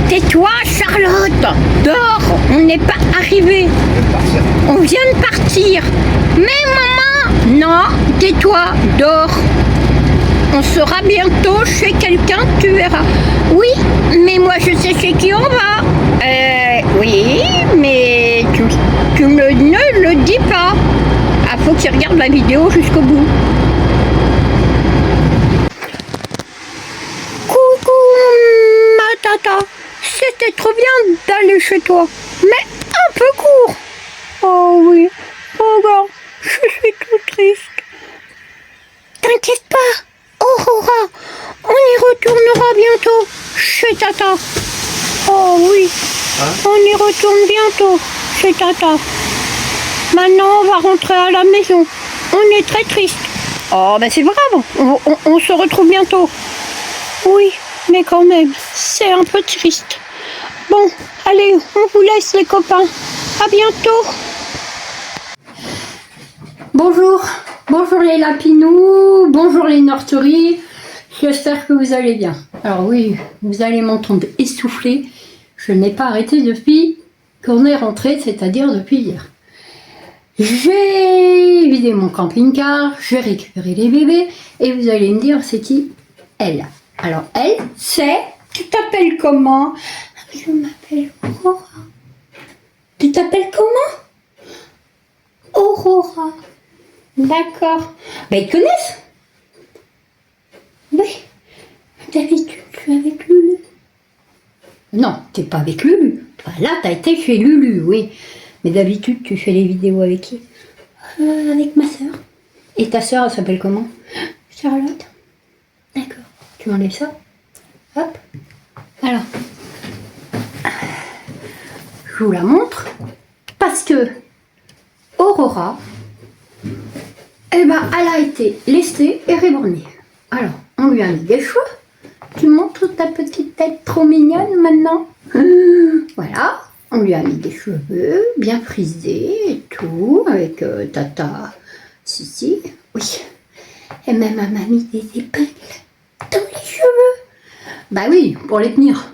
Tais-toi, Charlotte. Dors, on n'est pas arrivé. On vient de partir. Mais maman, non, tais-toi, dors. On sera bientôt chez quelqu'un, tu verras. Oui, mais moi je sais chez qui on va. Oui, mais tu ne le dis pas. Ah, faut qu'il regarde la vidéo jusqu'au bout. Coucou, ma tata. C'était trop bien d'aller chez toi, mais un peu court. Oh oui, regarde, je suis tout triste. T'inquiète pas, Aurora, on y retournera bientôt chez Tata. Oh oui, on y retourne bientôt chez Tata. Maintenant, on va rentrer à la maison. On est très triste. Oh, ben c'est pas grave, on se retrouve bientôt. Oui, mais quand même, c'est un peu triste. Bon, allez, on vous laisse les copains. À bientôt. Bonjour, bonjour les lapinous, bonjour les norteries. J'espère que vous allez bien. Alors oui, vous allez m'entendre essoufflé. Je n'ai pas arrêté depuis qu'on est rentré, c'est-à-dire depuis hier. J'ai vidé mon camping-car, j'ai récupéré les bébés et vous allez me dire c'est qui elle. Alors elle, c'est... Tu t'appelles comment? Je m'appelle Aurora. Tu t'appelles comment? Aurora. D'accord. Ben ils connaissent? Oui. D'habitude, je suis avec Lulu. Non, t'es pas avec Lulu. Là, t'as été chez Lulu, oui. Mais d'habitude, tu fais les vidéos avec qui? Avec ma soeur. Et ta soeur, elle s'appelle comment? Charlotte. D'accord. Tu m'enlèves ça? Hop. Alors. Je vous la montre. Parce que Aurora, eh ben, elle a été lestée et rébornée. Alors, on lui a mis des cheveux. Tu montres ta petite tête trop mignonne maintenant. Voilà. On lui a mis des cheveux bien frisés et tout, avec Tata Sissi. Oui. Et même elle m'a mis des épingles dans les cheveux. Bah oui, pour les tenir.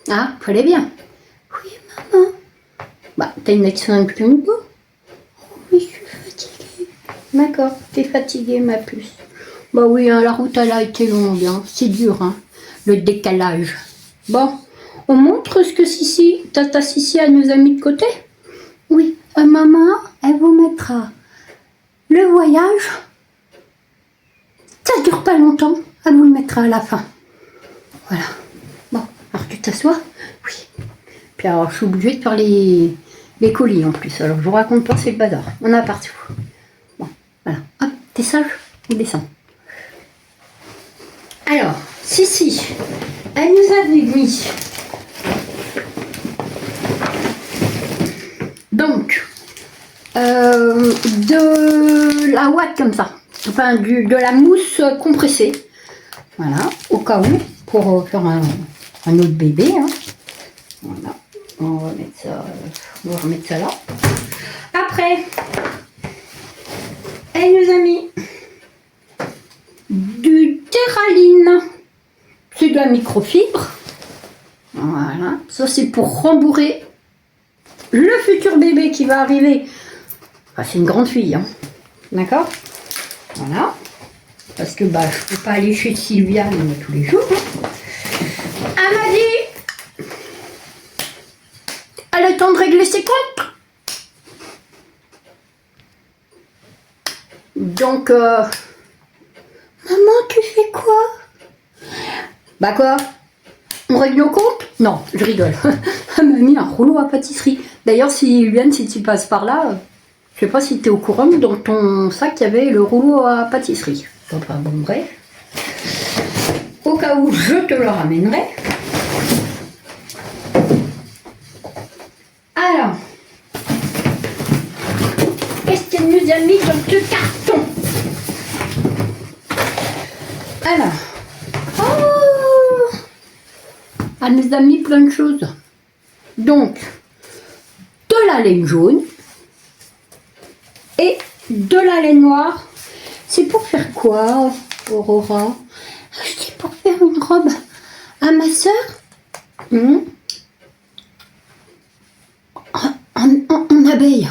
Ah, fallait bien. Oui, maman. Bah, t'as une excellente plume. Oui, je suis fatiguée. D'accord, t'es fatiguée, ma puce. Bah oui, hein, la route, elle a été longue. Hein. C'est dur, hein, le décalage. Bon. On montre ce que Sissi, Tata Sissi, elle nous a mis de côté? Oui, maman, elle vous mettra le voyage. Ça dure pas longtemps, elle vous le mettra à la fin. Voilà. Bon, alors tu t'assois? Oui. Puis alors, je suis obligée de faire les colis en plus. Alors, je vous raconte pas, c'est le bazar. On a partout. Bon, voilà. Hop, t'es sage? On descend. Alors, Sissi, elle nous avait mis... Donc, de la ouate comme ça, enfin de la mousse compressée, voilà, au cas où, pour faire un autre bébé, hein. Voilà, on va remettre ça là. Après, elle nous a mis du terraline, c'est de la microfibre, voilà, ça c'est pour rembourrer le futur bébé qui va arriver. Ah, c'est une grande fille, hein. D'accord? Voilà. Parce que bah, je peux pas aller chez Sylviane tous les jours. Hein. Elle m'a dit, elle a le temps de régler ses comptes. Donc, maman, tu fais quoi? Bah quoi? On règle nos comptes? Non, je rigole. Elle m'a mis un rouleau à pâtisserie. D'ailleurs, Sylviane, si tu passes par là, je sais pas si tu es au courant, mais dans ton sac, il y avait le rouleau à pâtisserie. Enfin, bon, bref. Au cas où, je te le ramènerai. Alors, qu'est-ce qu'elle nous a mis dans ce carton? Alors, oh, elle nous a mis plein de choses. Donc, de la laine jaune et de la laine noire. C'est pour faire quoi, Aurora? C'est pour faire une robe à ma soeur En abeille. En abeille.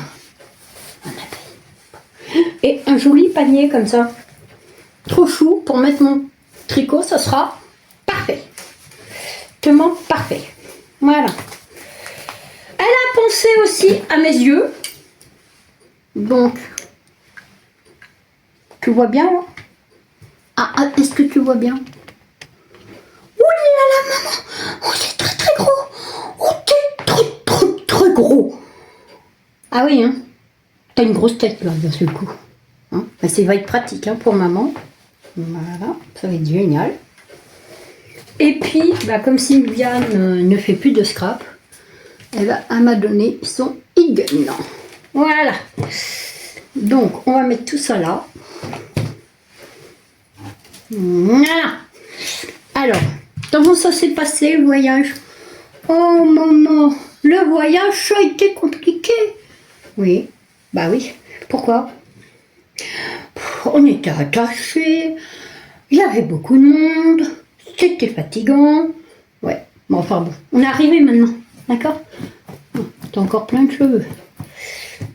Et un joli panier comme ça. Trop chou pour mettre mon tricot, ça sera parfait. Tellement parfait. Voilà. Elle a pensé aussi à mes yeux. Donc, tu vois bien là? Est-ce que tu vois bien? Oh là là, maman! Oh, c'est très très gros! Oh, t'es très gros! Ah oui, hein? T'as une grosse tête là, d'un seul coup. Hein? Ben, ça va être pratique hein, pour maman. Voilà, ça va être génial. Et puis, bah, comme Sylviane ne fait plus de scrap, elle m'a donné son e-gun. Voilà. Donc, on va mettre tout ça là. Voilà. Alors, comment ça s'est passé le voyage? Oh maman, le voyage a été compliqué. Oui, bah oui. Pourquoi? On était attachés, il y avait beaucoup de monde, c'était fatigant. Ouais, bon enfin bon, on est arrivé maintenant, d'accord? T'as encore plein de cheveux.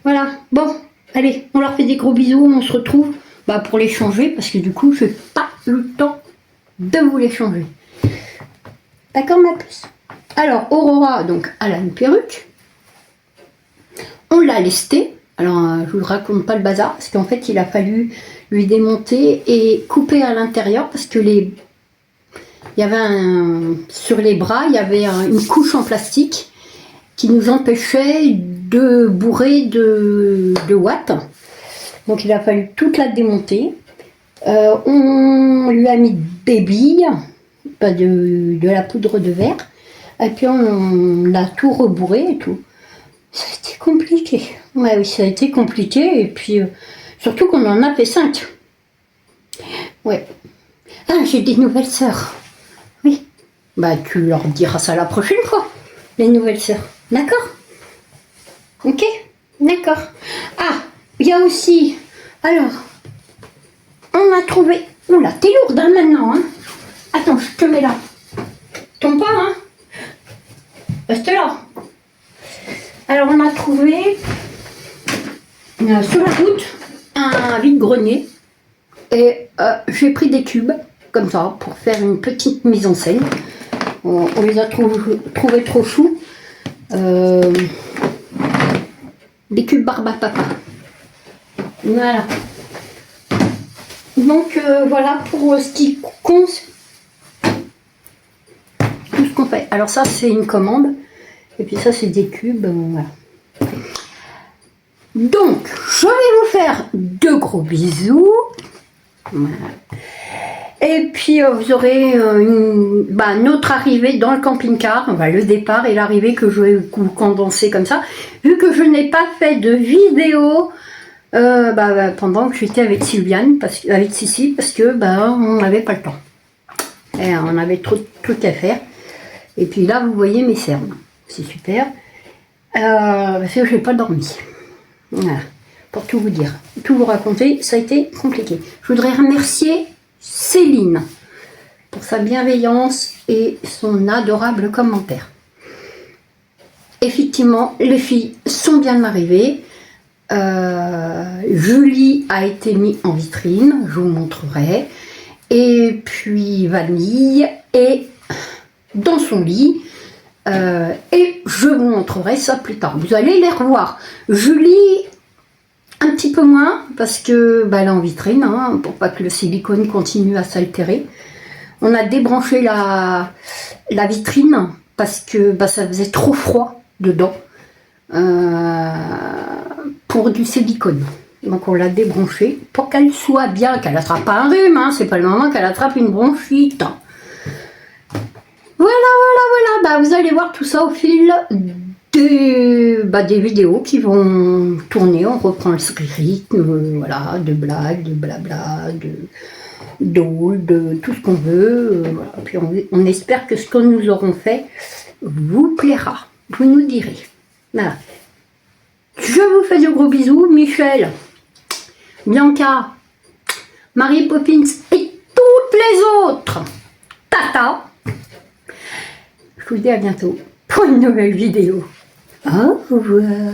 Voilà, bon, allez, on leur fait des gros bisous, on se retrouve pour les changer, parce que du coup, je n'ai pas le temps de vous les changer. D'accord ma puce? Alors, Aurora, donc, elle a une perruque. On l'a lestée. Alors, je vous raconte pas le bazar, parce qu'en fait, il a fallu lui démonter et couper à l'intérieur, parce que il y avait sur les bras, il y avait une couche en plastique qui nous empêchait de bourrer de watts. Donc, il a fallu toute la démonter. On lui a mis des billes, de la poudre de verre, et puis on l'a tout rebourré et tout. Ça a été compliqué. Ouais, oui, ça a été compliqué. Et puis, surtout qu'on en a fait 5. Ouais. Ah, j'ai des nouvelles sœurs. Oui. Bah, tu leur diras ça la prochaine fois, les nouvelles sœurs. D'accord? Ok? D'accord. Ah, il y a aussi... Alors, on a trouvé... Oula, t'es lourde hein, maintenant, hein? Attends, je te mets là. Tombe pas, hein? Reste là. Alors, on a trouvé sur la route un vide-grenier et j'ai pris des cubes comme ça pour faire une petite mise en scène. On les a trouvés trop choux. Des cubes barbe à papa. Voilà. Donc voilà pour ce qui compte tout ce qu'on fait. Alors ça c'est une commande. Et puis ça, c'est des cubes. Voilà. Donc, je vais vous faire de gros bisous. Voilà. Et puis, vous aurez notre arrivée dans le camping-car. Le départ et l'arrivée que je vais vous condenser comme ça. Vu que je n'ai pas fait de vidéo pendant que j'étais avec Sylviane, avec Sissi, parce que on n'avait pas le temps. Et on avait trop de trucs à faire. Et puis là, vous voyez mes cernes. C'est super. Parce que je n'ai pas dormi. Voilà. Pour tout vous dire. Tout vous raconter, ça a été compliqué. Je voudrais remercier Céline pour sa bienveillance et son adorable commentaire. Effectivement, les filles sont bien arrivées. Julie a été mise en vitrine, je vous montrerai. Et puis Vanille est dans son lit. Et je vous montrerai ça plus tard. Vous allez les revoir. Julie, un petit peu moins, parce que elle est en vitrine, hein, pour pas que le silicone continue à s'altérer. On a débranché la vitrine, parce que ça faisait trop froid dedans, pour du silicone. Donc on l'a débranché, pour qu'elle soit bien, qu'elle attrape pas un rhume, hein, c'est pas le moment qu'elle attrape une bronchite. Voilà. Vous allez voir tout ça au fil des vidéos qui vont tourner. On reprend le rythme, voilà, de blagues, de blabla, de tout ce qu'on veut. Voilà. Puis on espère que ce que nous aurons fait vous plaira. Vous nous direz. Voilà. Je vous fais de gros bisous. Michel, Bianca, Marie Poppins et toutes les autres. Tata. Je vous dis à bientôt pour une nouvelle vidéo. Au revoir.